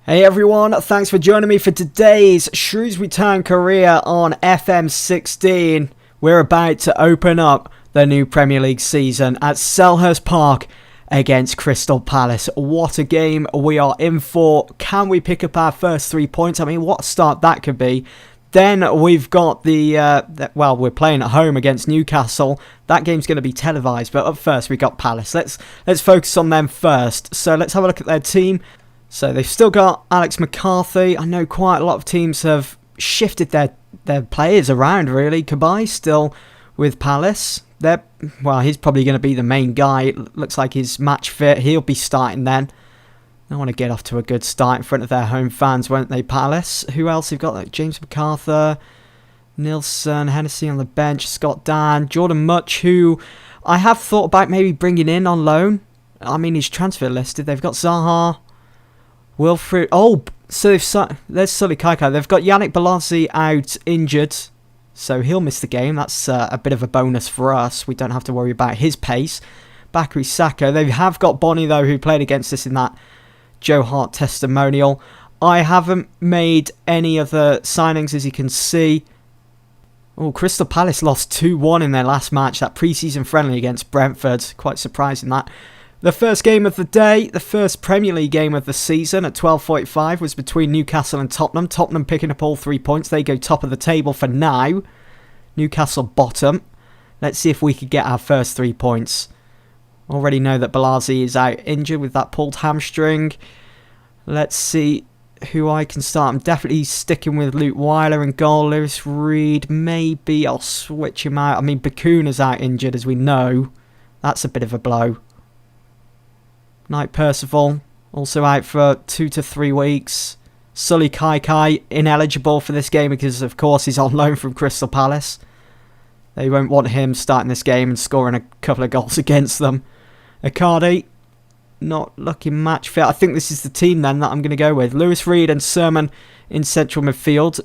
Hey everyone, thanks for joining me for today's Shrewsbury Town career on FM16. We're about to open up the new Premier League season at Selhurst Park against Crystal Palace. What a game we are in for. Can we pick up our first 3 points? I mean, what a start that could be. Then we've got we're playing at home against Newcastle. That game's going to be televised, but up first we got Palace. Let's focus on them first. So let's have a look at their team. So they've still got Alex McCarthy. I know quite a lot of teams have shifted their players around, really. Kabay still with Palace. He's probably going to be the main guy. It looks like he's match fit. He'll be starting then. They want to get off to a good start in front of their home fans, won't they, Palace? Who else have got? Like James McArthur, Nilsson, Hennessy on the bench, Scott Dan, Jordan Much, who I have thought about maybe bringing in on loan. I mean, he's transfer listed. They've got Zaha, Wilfred. So there's Sully Kaikai. They've got Yannick Balassi out injured, so he'll miss the game. That's a bit of a bonus for us. We don't have to worry about his pace. Bakary Saka. They have got Bonnie, though, who played against us in that Joe Hart testimonial. I haven't made any other signings, as you can see. Crystal Palace lost 2-1 in their last match, that pre-season friendly against Brentford. Quite surprising, that. The first game of the day, the first Premier League game of the season at 12:45 was between Newcastle and Tottenham. Tottenham picking up all 3 points. They go top of the table for now. Newcastle bottom. Let's see if we could get our first 3 points. Already know that Balassi is out injured with that pulled hamstring. Let's see who I can start. I'm definitely sticking with Luke Weiler in goal. Lewis Reed, maybe I'll switch him out. I mean, Bakuna's out injured, as we know. That's a bit of a blow. Knight Percival, also out for 2 to 3 weeks. Sully Kaikai, ineligible for this game because, of course, he's on loan from Crystal Palace. They won't want him starting this game and scoring a couple of goals against them. Icardi, not looking match fit. I think this is the team then that I'm going to go with. Lewis Reed and Sermon in central midfield.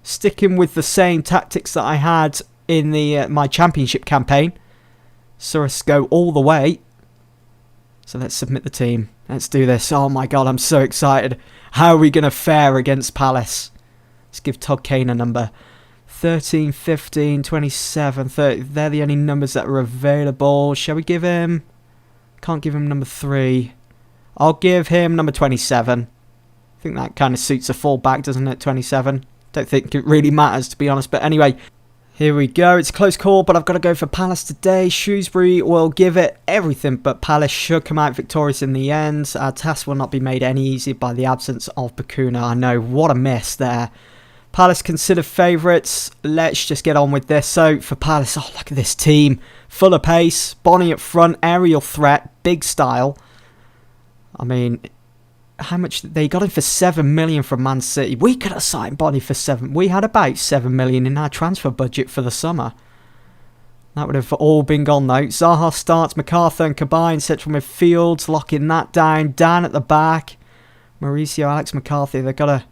Sticking with the same tactics that I had in my championship campaign. Saw us go all the way. So let's submit the team. Let's do this. Oh my god, I'm so excited. How are we going to fare against Palace? Let's give Todd Kane a number. 13, 15, 27, 30. They're the only numbers that are available. Shall we give him... Can't give him number 3. I'll give him number 27. I think that kind of suits a full-back, doesn't it? 27. Don't think it really matters, to be honest. But anyway... Here we go. It's a close call, but I've got to go for Palace today. Shrewsbury will give it everything, but Palace should come out victorious in the end. Our task will not be made any easier by the absence of Bakuna. I know, what a miss there. Palace considered favourites. Let's just get on with this. So, for Palace, look at this team. Full of pace. Bonnie up front. Aerial threat. Big style. I mean... How much they got him for 7 million from Man City. We could have signed Bonnie for 7. We had about 7 million in our transfer budget for the summer. That would have all been gone though. Zaha starts, MacArthur and Kabay in central midfield, locking that down. Dan at the back. Mauricio, Alex McCarthy. They've got a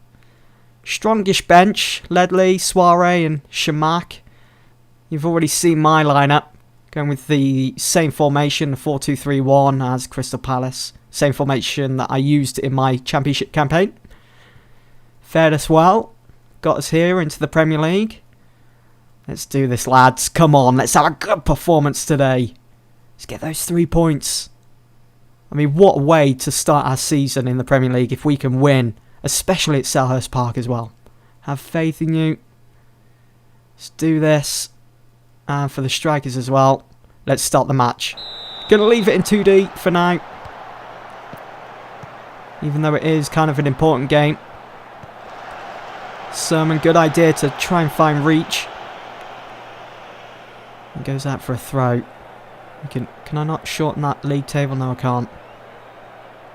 strongish bench. Ledley, Soiree and Shamak. You've already seen my lineup. Going with the same formation, 4-2-3-1 as Crystal Palace. Same formation that I used in my championship campaign. Fared us well. Got us here into the Premier League. Let's do this, lads. Come on, let's have a good performance today. Let's get those 3 points. I mean, what a way to start our season in the Premier League if we can win. Especially at Selhurst Park as well. Have faith in you. Let's do this. And for the strikers as well. Let's start the match. Gonna leave it in 2D for now. Even though it is kind of an important game. Sermon, good idea to try and find reach. He goes out for a throw. Can I not shorten that league table? No, I can't.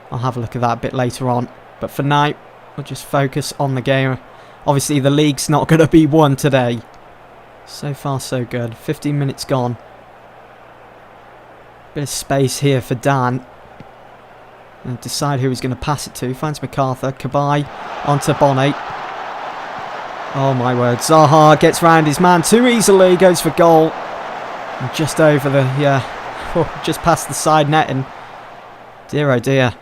I'll have a look at that a bit later on. But for now, we'll just focus on the game. Obviously, the league's not going to be won today. So far, so good. 15 minutes gone. Bit of space here for Dan. And decide who he's going to pass it to. Finds MacArthur. Kabay onto Bonnie. Oh my word. Zaha gets round his man too easily. Goes for goal. And just over the... just past the side netting. Dear oh dear.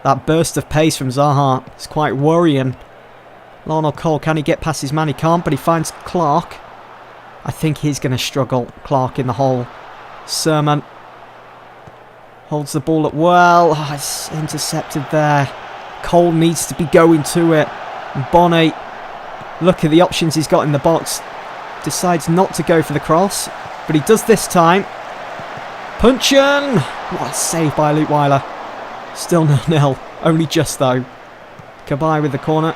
That burst of pace from Zaha is quite worrying. Lionel Cole, can he get past his man? He can't, but he finds Clark. I think he's going to struggle. Clark in the hole. Sermon holds the ball up well. Oh, it's intercepted there. Cole needs to be going to it. And Bonnet, look at the options he's got in the box. Decides not to go for the cross, but he does this time. Puncheon! What a save by Luke Weiler. Still 0-0. Only just though. Cabaye with the corner.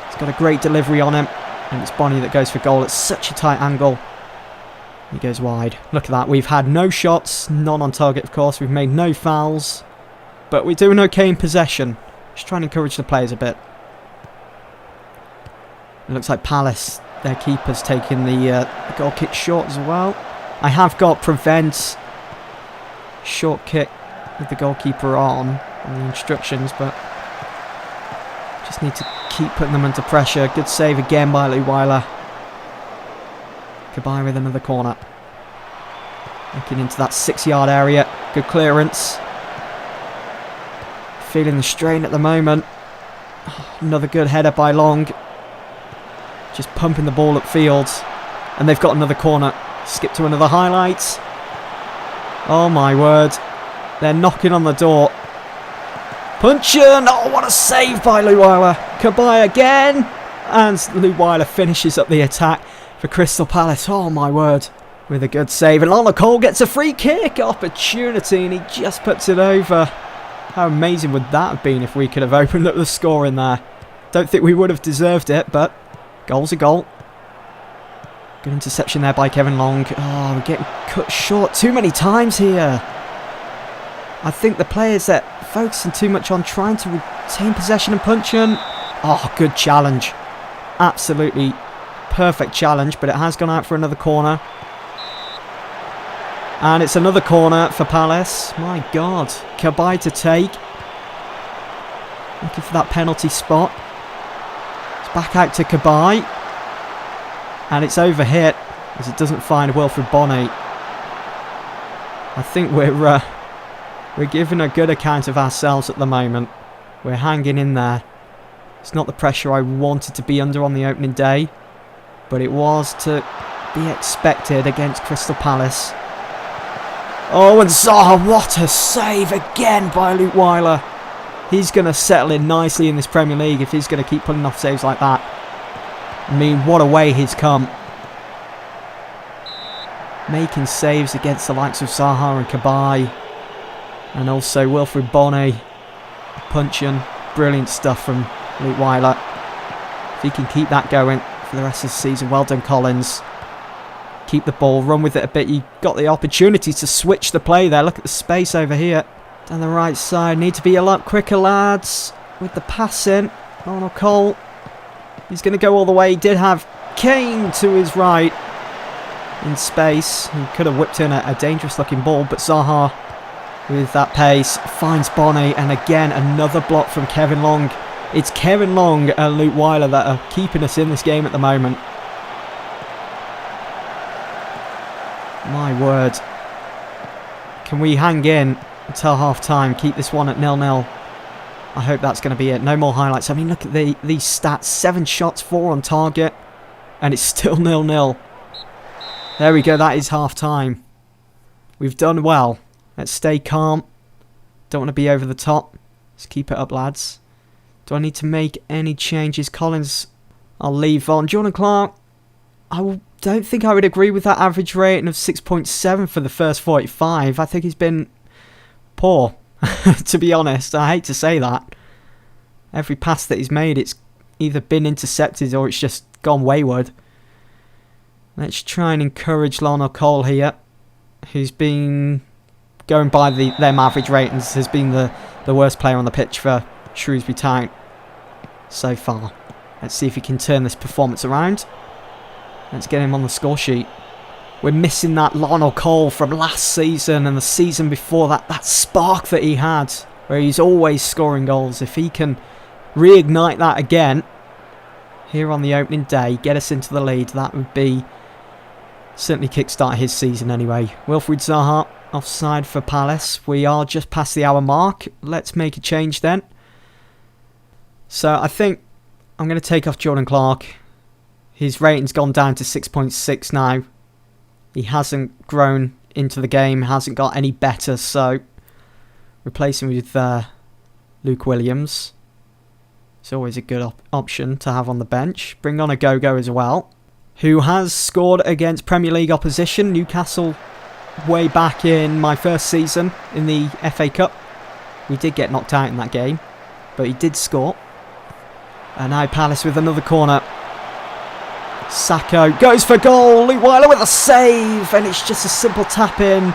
He's got a great delivery on him. And it's Bonnie that goes for goal at such a tight angle. He goes wide. Look at that. We've had no shots. None on target, of course. We've made no fouls. But we're doing okay in possession. Just trying to encourage the players a bit. It looks like Palace, their keeper's taking the goal kick short as well. I have got prevent short kick with the goalkeeper on the instructions, but just need to keep putting them under pressure. Good save again by Lee Weiler. Cabaye with another corner. Looking into that 6-yard area. Good clearance. Feeling the strain at the moment. Oh, another good header by Long. Just pumping the ball upfield. And they've got another corner. Skip to another highlight. Oh my word. They're knocking on the door. Puncheon! Oh, what a save by Lou Weiler. Cabaye again. And Lou Weiler finishes up the attack for Crystal Palace. Oh my word. With a good save. And Lionel Cole gets a free kick opportunity and he just puts it over. How amazing would that have been if we could have opened up the score in there. Don't think we would have deserved it, but goal's a goal. Good interception there by Kevin Long. Oh, we're getting cut short too many times here. I think the players that are focusing too much on trying to retain possession and Puncheon. Oh, good challenge. Absolutely perfect challenge, but it has gone out for another corner. And it's another corner for Palace. My God. Cabaye to take. Looking for that penalty spot. It's back out to Cabaye. And it's overhit as it doesn't find Wilfred Bonnet. I think we're giving a good account of ourselves at the moment. We're hanging in there. It's not the pressure I wanted to be under on the opening day, but it was to be expected against Crystal Palace. Oh, and Zaha, what a save again by Luke Weiler. He's going to settle in nicely in this Premier League if he's going to keep pulling off saves like that. I mean, what a way he's come. Making saves against the likes of Zaha and Cabaye. And also Wilfred Bonnet. Puncheon. Brilliant stuff from Luke Weiler. If he can keep that going for the rest of the season, well done, Collins. Keep the ball, run with it a bit. You got the opportunity to switch the play there. Look at the space over here. Down the right side. Need to be a lot quicker, lads. With the passing. Lionel Cole. He's going to go all the way. He did have Kane to his right in space. He could have whipped in a dangerous looking ball, but Zaha with that pace finds Bonnet, and again another block from Kevin Long. It's Kevin Long and Luke Weiler that are keeping us in this game at the moment. My word. Can we hang in until half time? Keep this one at 0-0. I hope that's going to be it. No more highlights. I mean, look at these stats. 7 shots, 4 on target. And it's still 0-0. There we go. That is half time. We've done well. Let's stay calm. Don't want to be over the top. Let's keep it up, lads. Do I need to make any changes? Collins, I'll leave on. Jordan Clark, I don't think I would agree with that average rating of 6.7 for the first 45. I think he's been poor. To be honest, I hate to say that. Every pass that he's made, it's either been intercepted or it's just gone wayward. Let's try and encourage Lionel Cole here, who's been going by them average ratings, has been the worst player on the pitch for Shrewsbury Town so far. Let's see if he can turn this performance around. Let's get him on the score sheet. We're missing that Lionel Cole from last season and the season before that spark that he had, where he's always scoring goals. If he can reignite that again here on the opening day, get us into the lead, that would be Certainly kickstart his season anyway. Wilfried Zaha offside for Palace. We are just past the hour mark. Let's make a change then. So I think I'm going to take off Jordan Clark. His rating's gone down to 6.6 now. He hasn't grown into the game, hasn't got any better, so replace him with Luke Williams. It's always a good option to have on the bench. Bring on a Go-Go as well, who has scored against Premier League opposition, Newcastle, way back in my first season in the FA Cup. We did get knocked out in that game, but he did score. And now Palace with another corner. Sacco goes for goal. Luke Weiler with a save, and it's just a simple tap in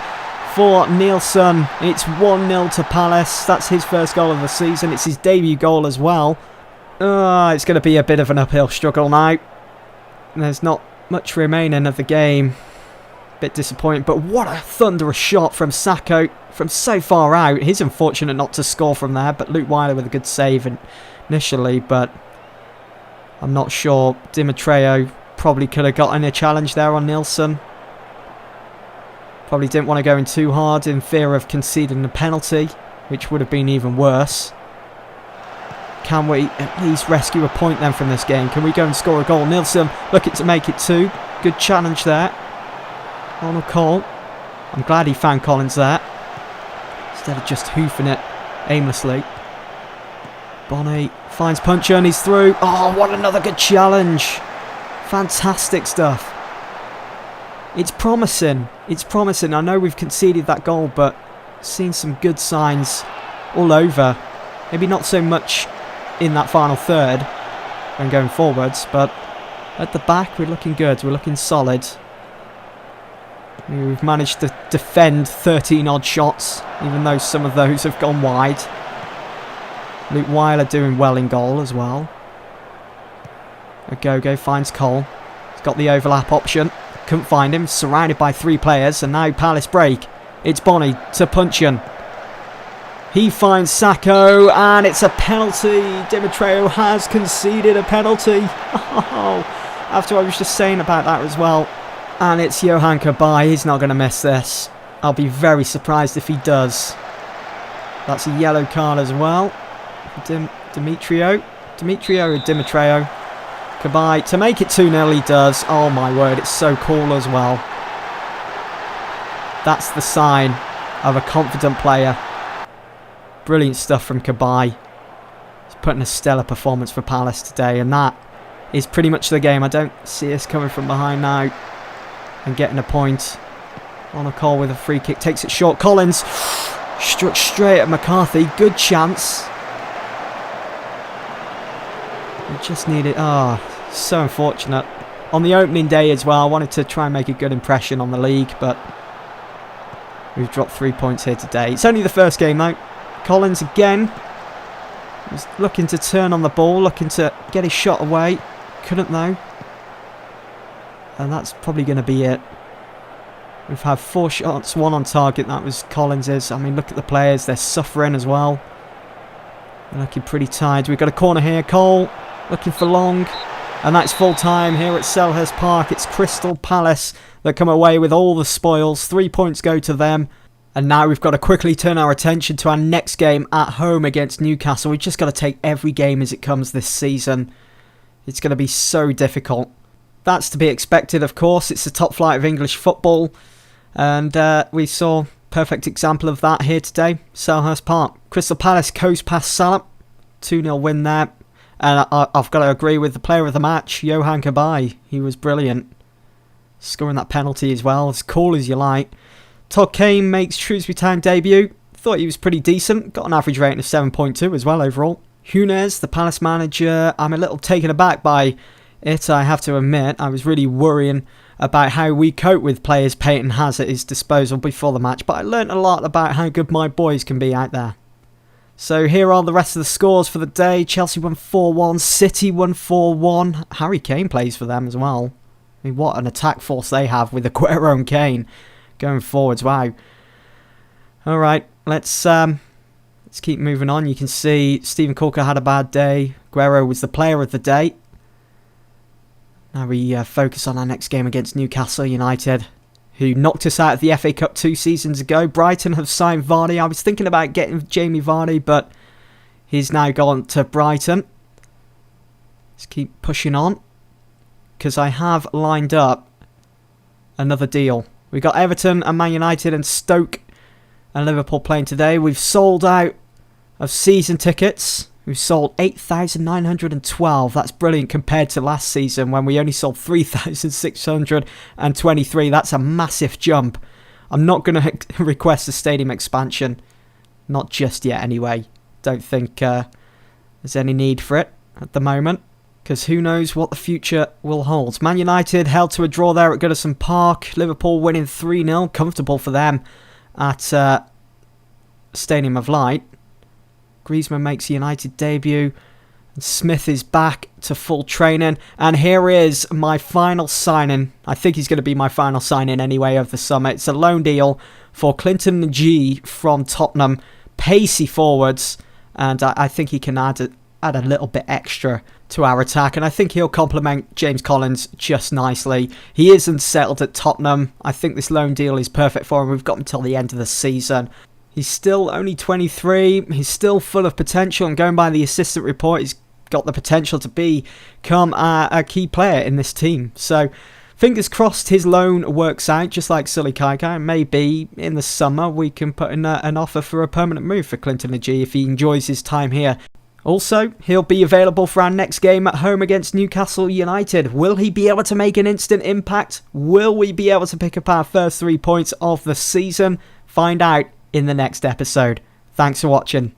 for Nielsen. It's 1-0 to Palace. That's his first goal of the season. It's his debut goal as well. It's going to be a bit of an uphill struggle now. There's not much remaining of the game. Bit disappointing, but what a thunderous shot from Sacco from so far out. He's unfortunate not to score from there, but Luke Weiler with a good save initially, but I'm not sure. Dimitreo probably could have gotten a challenge there on Nielsen. Probably didn't want to go in too hard in fear of conceding a penalty, which would have been even worse. Can we at least rescue a point then from this game? Can we go and score a goal? Nielsen looking to make it 2. Good challenge there. Arnold Cole. I'm glad he found Collins there, instead of just hoofing it aimlessly. Bonnie finds Puncher and he's through. Oh, what another good challenge. Fantastic stuff. It's promising. It's promising. I know we've conceded that goal, but seen some good signs all over. Maybe not so much in that final third when going forwards, but at the back we're looking good. We're looking solid. We've managed to defend 13 odd shots, even though some of those have gone wide. Luke Weiler doing well in goal as well. Go finds Cole. He's got the overlap option. Couldn't find him. Surrounded by 3 players. And now Palace break. It's Bonnie to Puncheon. He finds Sacco. And it's a penalty. Dimitreo has conceded a penalty. Oh, after I was just saying about that as well. And it's Yohan Cabaye. He's not going to miss this. I'll be very surprised if he does. That's a yellow card as well. Dimitreo or Dimitreo. Cabaye to make it 2-0. He does. Oh my word, it's so cool as well. That's the sign of a confident player. Brilliant stuff from Cabaye. He's putting a stellar performance for Palace today, and that is pretty much the game. I don't see us coming from behind now and getting a point. On a call with a free kick, takes it short. Collins struck straight at McCarthy. Good chance. We just need it. So unfortunate. On the opening day as well, I wanted to try and make a good impression on the league, but we've dropped 3 points here today. It's only the first game though. Collins again. Was looking to turn on the ball, looking to get his shot away. Couldn't though. And that's probably going to be it. We've had 4 shots, 1 on target. That was Collins's. I mean, look at the players. They're suffering as well. They're looking pretty tired. We've got a corner here. Cole looking for long. And that's full time here at Selhurst Park. It's Crystal Palace that come away with all the spoils. 3 points go to them. And now we've got to quickly turn our attention to our next game at home against Newcastle. We've just got to take every game as it comes this season. It's going to be so difficult. That's to be expected, of course. It's the top flight of English football. And we saw perfect example of that here today. Selhurst Park. Crystal Palace coast past Salop. 2-0 win there. And I've got to agree with the player of the match, Yohan Cabaye. He was brilliant. Scoring that penalty as well. As cool as you like. Todd Kane makes Shrewsbury Town debut. Thought he was pretty decent. Got an average rating of 7.2 as well overall. Hunes, the Palace manager. I'm a little taken aback by it, I have to admit. I was really worrying about how we cope with players Peyton has at his disposal before the match. But I learnt a lot about how good my boys can be out there. So here are the rest of the scores for the day. Chelsea won 4-1. City won 4-1. Harry Kane plays for them as well. I mean, what an attack force they have with Aguero and Kane going forwards. Wow. All right, let's keep moving on. You can see Stephen Corker had a bad day. Aguero was the player of the day. Now we focus on our next game against Newcastle United, who knocked us out of the FA Cup 2 seasons ago. Brighton have signed Vardy. I was thinking about getting Jamie Vardy, but he's now gone to Brighton. Let's keep pushing on, because I have lined up another deal. We got Everton and Man United and Stoke and Liverpool playing today. We've sold out of season tickets. We've sold 8,912. That's brilliant compared to last season when we only sold 3,623. That's a massive jump. I'm not going to request a stadium expansion. Not just yet anyway. Don't think there's any need for it at the moment, because who knows what the future will hold. Man United held to a draw there at Goodison Park. Liverpool winning 3-0. Comfortable for them at Stadium of Light. Griezmann makes a United debut. And Smith is back to full training. And here is my final signing. I think he's going to be my final signing anyway of the summer. It's a loan deal for Clinton G from Tottenham. Pacey forwards. And I think he can add a little bit extra to our attack. And I think he'll complement James Collins just nicely. He isn't settled at Tottenham. I think this loan deal is perfect for him. We've got him until the end of the season. He's still only 23. He's still full of potential. And going by the assistant report, he's got the potential to become a key player in this team. So fingers crossed his loan works out, just like Sully Kaikai. Maybe in the summer we can put in an offer for a permanent move for Clinton G if he enjoys his time here. Also, he'll be available for our next game at home against Newcastle United. Will he be able to make an instant impact? Will we be able to pick up our first 3 points of the season? Find out in the next episode. Thanks for watching.